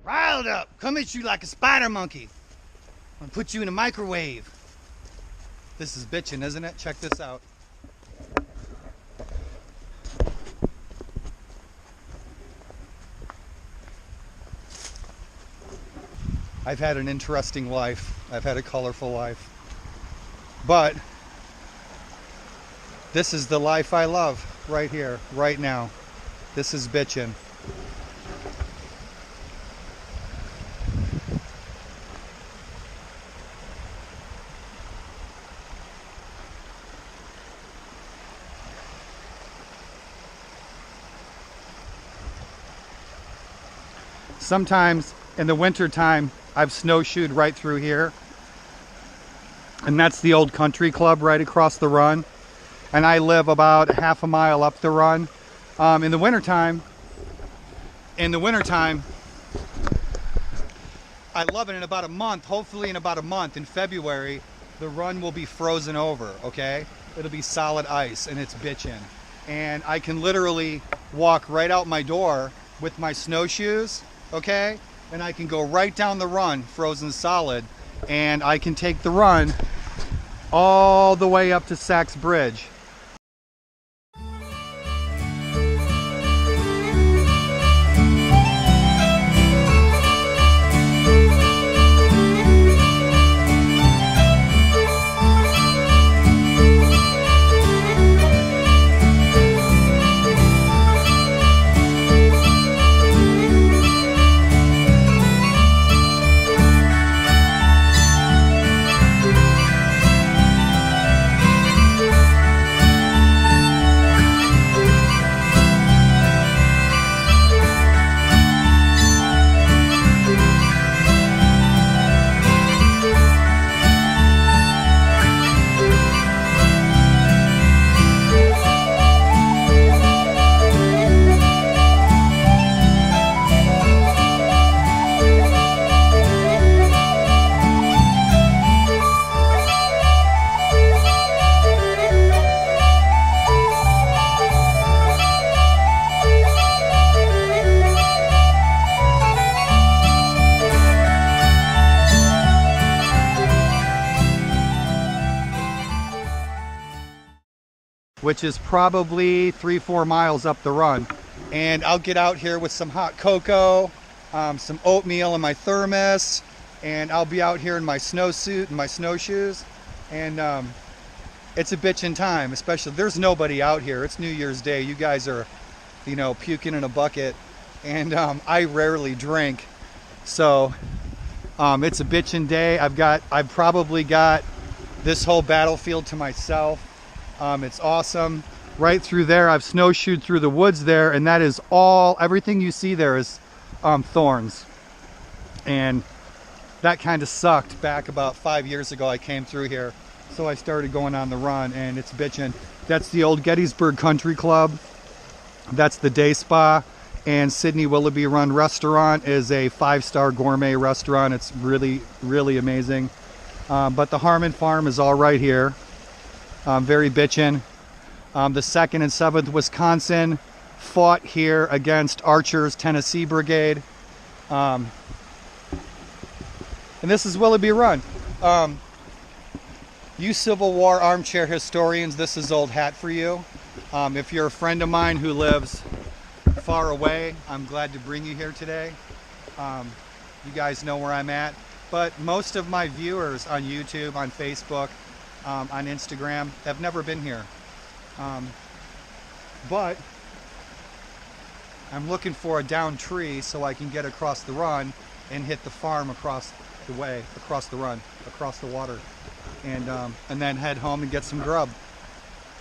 Riled up, come at you like a spider monkey. I'm gonna put you in a microwave. This is bitchin', isn't it? Check this out. I've had an interesting life. I've had a colorful life. But this is the life I love right here, right now. This is bitchin'. Sometimes in the winter time, I've snowshoed right through here. And that's the old country club right across the run. And I live about half a mile up the run. In the wintertime, I love it. In about a month, hopefully in about a month, in February, the run will be frozen over, okay? It'll be solid ice and it's bitchin'. And I can literally walk right out my door with my snowshoes, okay? And I can go right down the run, frozen solid, and I can take the run all the way up to Sachs Bridge. Which is probably 3-4 miles up the run. And I'll get out here with some hot cocoa, some oatmeal in my thermos, and I'll be out here in my snowsuit and my snowshoes. And it's a bitchin' time, especially, there's nobody out here. It's New Year's Day. You guys are, you know, puking in a bucket. And I rarely drink. So it's a bitchin' day. I've probably got this whole battlefield to myself. It's awesome. Right through there, I've snowshoed through the woods there, and that is everything you see there is thorns. And that kind of sucked back about 5 years ago. I came through here, so I started going on the run, and it's bitchin'. That's the old Gettysburg Country Club. That's the day spa. And Sydney Willoughby Run restaurant is a 5-star gourmet restaurant. It's really, really amazing. But the Harmon Farm is all right here. Very bitchin'. The 2nd and 7th Wisconsin fought here against Archer's Tennessee Brigade. And this is Willoughby Run. You Civil War armchair historians, this is old hat for you. If you're a friend of mine who lives far away, I'm glad to bring you here today. You guys know where I'm at. But most of my viewers on YouTube, on Facebook, on Instagram have never been here. But I'm looking for a downed tree so I can get across the run and hit the farm across the way, across the run, across the water, and then head home and get some grub.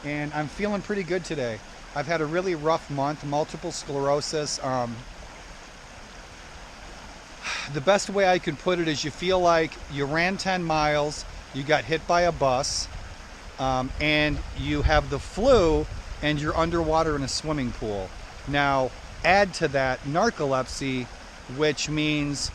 And I'm feeling pretty good today. I've had a really rough month, multiple sclerosis. The best way I could put it is you feel like you ran 10 miles, you got hit by a bus, and you have the flu and you're underwater in a swimming pool. Now, add to that narcolepsy, which means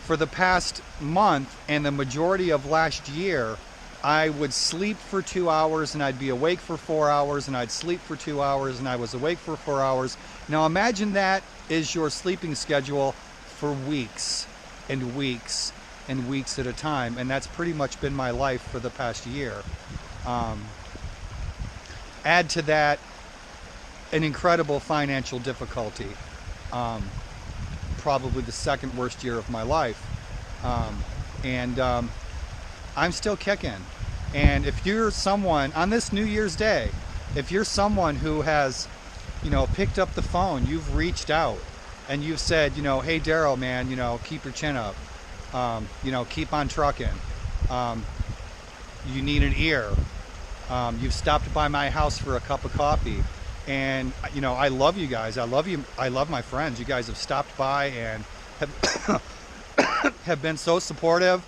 for the past month and the majority of last year, I would sleep for 2 hours and I'd be awake for 4 hours, and I'd sleep for 2 hours and I was awake for 4 hours. Now imagine that is your sleeping schedule for weeks and weeks and weeks at a time, and that's pretty much been my life for the past year. Add to that an incredible financial difficulty, probably the second worst year of my life, and I'm still kicking. And if you're someone on this New Year's Day, if you're someone who has, picked up the phone, you've reached out and you've said, hey Daryl, man, keep your chin up, keep on trucking, you need an ear, you've stopped by my house for a cup of coffee, and I love you guys. I love you. I love my friends. You guys have stopped by and have have been so supportive.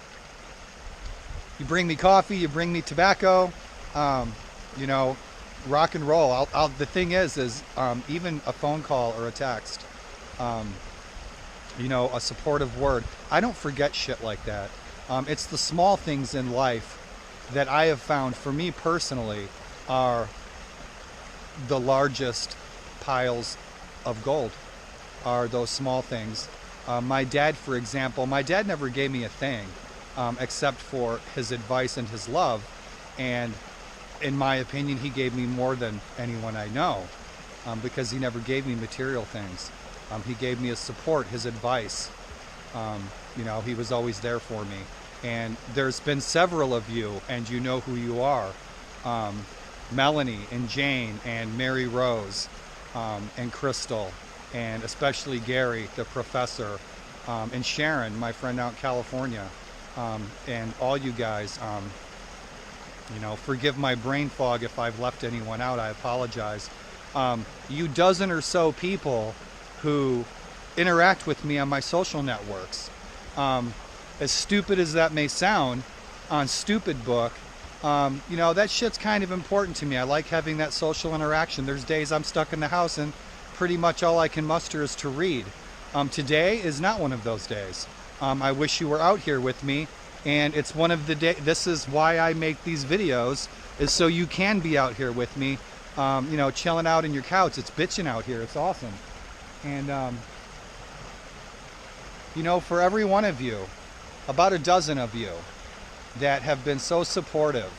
You bring me coffee, you bring me tobacco, rock and roll. The thing is even a phone call or a text, a supportive word. I don't forget shit like that. It's the small things in life that I have found, for me personally, are the largest piles of gold, are those small things. My dad, for example, never gave me a thing, except for his advice and his love. And in my opinion, he gave me more than anyone I know, because he never gave me material things. He gave me his support, his advice. He was always there for me. And there's been several of you, and you know who you are. Melanie and Jane and Mary Rose, and Crystal, and especially Gary, the professor, and Sharon, my friend out in California, and all you guys. Forgive my brain fog if I've left anyone out. I apologize. You dozen or so people who interact with me on my social networks. As stupid as that may sound, on Stupid Book, that shit's kind of important to me. I like having that social interaction. There's days I'm stuck in the house and pretty much all I can muster is to read. Today is not one of those days. I wish you were out here with me, and it's one of the days. This is why I make these videos, is so you can be out here with me, chilling out in your couch. It's bitching out here. It's awesome. And for every one of you, about a dozen of you that have been so supportive,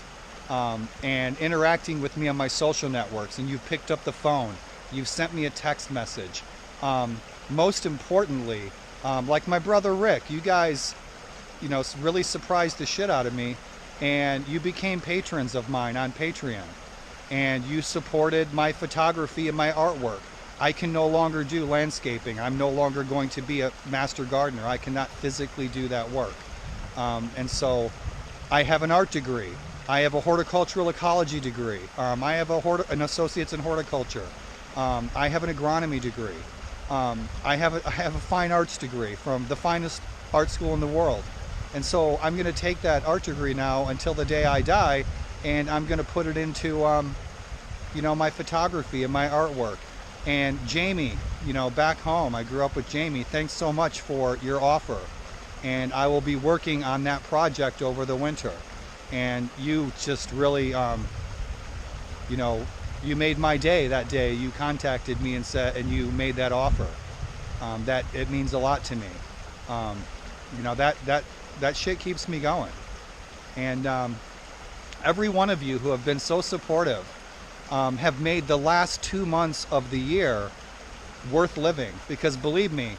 and interacting with me on my social networks, and you've picked up the phone, you've sent me a text message. Most importantly, like my brother Rick, you guys, really surprised the shit out of me, and you became patrons of mine on Patreon, and you supported my photography and my artwork. I can no longer do landscaping. I'm no longer going to be a master gardener. I cannot physically do that work. And so I have an art degree. I have a horticultural ecology degree. I have an associate's in horticulture. I have an agronomy degree. I have a fine arts degree from the finest art school in the world. And so I'm going to take that art degree now until the day I die, and I'm going to put it into, my photography and my artwork. And Jamie, back home, I grew up with Jamie. Thanks so much for your offer. And I will be working on that project over the winter. And you just really, you made my day that day. You contacted me and you made that offer. That it means a lot to me. That shit keeps me going. And every one of you who have been so supportive, have made the last 2 months of the year worth living. Because believe me,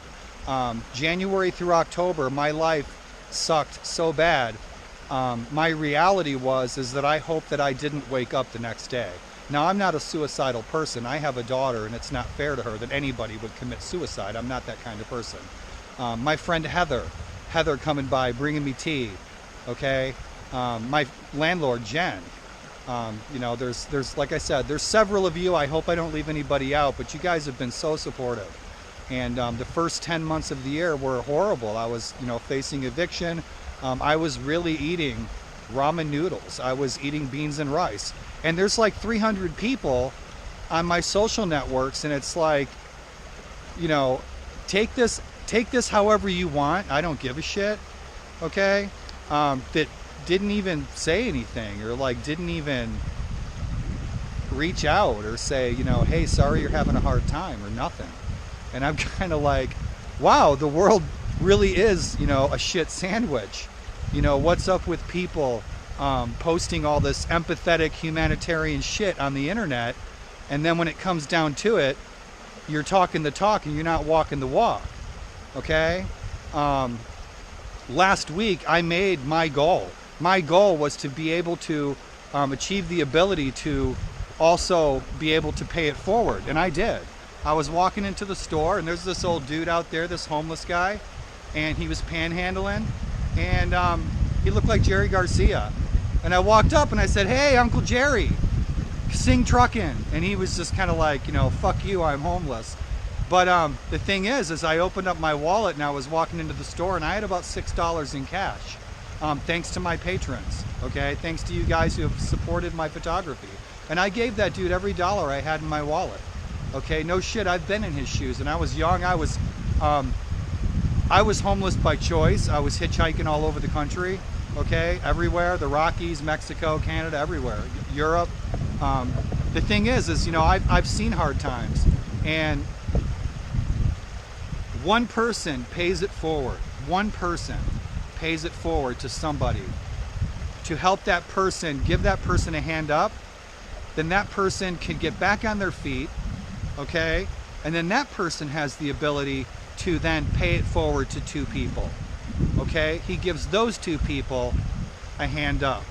January through October, my life sucked so bad. My reality is that I hope that I didn't wake up the next day. Now, I'm not a suicidal person. I have a daughter, and it's not fair to her that anybody would commit suicide. I'm not that kind of person. My friend Heather coming by, bringing me tea, okay? My landlord, Jen. There's like I said, there's several of you. I hope I don't leave anybody out, but you guys have been so supportive. And the first 10 months of the year were horrible. I was, facing eviction. I was really eating ramen noodles. I was eating beans and rice. And there's like 300 people on my social networks, and it's like, take this however you want. I don't give a shit. Okay? That didn't even say anything, or didn't even reach out or say, hey, sorry you're having a hard time, or nothing. And I'm kind of like, wow, the world really is, you know, a shit sandwich. You know, what's up with people posting all this empathetic humanitarian shit on the internet, and then when it comes down to it, you're talking the talk and you're not walking the walk. Okay? Last week I made my goal. My goal was to be able to achieve the ability to also be able to pay it forward, and I did. I was walking into the store and there's this old dude out there, this homeless guy, and he was panhandling, and he looked like Jerry Garcia. And I walked up and I said, "Hey, Uncle Jerry, sing truckin'." And he was just kind of like, you know, "Fuck you, I'm homeless." But the thing is I opened up my wallet and I was walking into the store and I had about $6 in cash. Thanks to my patrons, okay? Thanks to you guys who have supported my photography. And I gave that dude every dollar I had in my wallet. Okay, no shit, I've been in his shoes. And I was young, I was homeless by choice. I was hitchhiking all over the country, okay? Everywhere, the Rockies, Mexico, Canada, everywhere, Europe. The thing is, you know, I've seen hard times. And one person pays it forward. One person pays it forward to somebody to help that person, give that person a hand up. Then that person can get back on their feet, okay? And then that person has the ability to then pay it forward to two people, okay? He gives those two people a hand up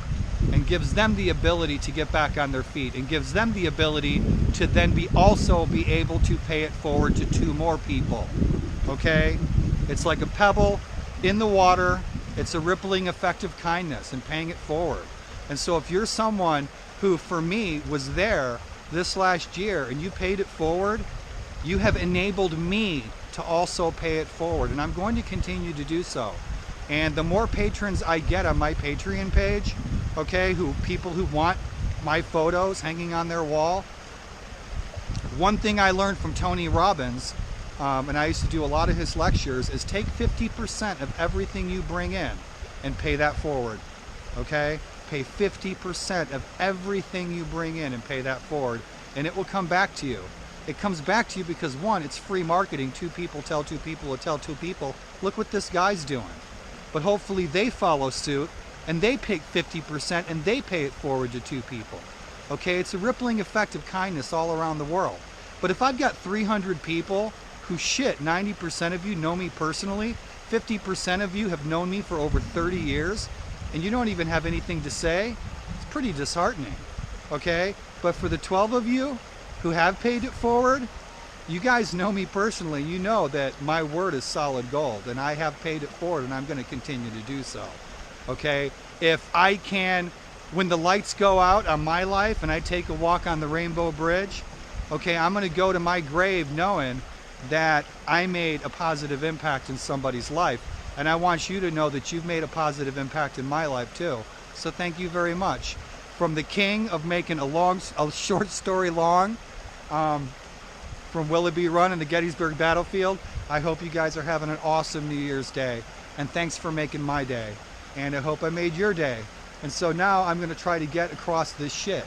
and gives them the ability to get back on their feet and gives them the ability to then also be able to pay it forward to two more people, okay? It's like a pebble in the water. It's a rippling effect of kindness and paying it forward. And so if you're someone who, for me, was there this last year and you paid it forward, you have enabled me to also pay it forward, and I'm going to continue to do so. And the more patrons I get on my Patreon page, okay, people who want my photos hanging on their wall, one thing I learned from Tony Robbins, and I used to do a lot of his lectures, is take 50% of everything you bring in and pay that forward, okay? Pay 50% of everything you bring in and pay that forward, and it will come back to you. It comes back to you because, one, it's free marketing. Two people tell two people to tell two people, look what this guy's doing. But hopefully they follow suit and they pick 50% and they pay it forward to two people. Okay, it's a rippling effect of kindness all around the world. But if I've got 300 people who 90% of you know me personally, 50% of you have known me for over 30 years, and you don't even have anything to say, it's pretty disheartening, okay? But for the 12 of you who have paid it forward, you guys know me personally. You know that my word is solid gold, and I have paid it forward, and I'm going to continue to do so, okay? If I can, when the lights go out on my life and I take a walk on the Rainbow Bridge, okay, I'm going to go to my grave knowing that I made a positive impact in somebody's life. And I want you to know that you've made a positive impact in my life too. So thank you very much. From the king of making a short story long, from Willoughby Run in the Gettysburg battlefield, I hope you guys are having an awesome New Year's Day. And thanks for making my day. And I hope I made your day. And so now I'm going to try to get across this shit.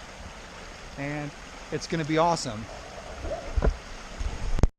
And it's going to be awesome.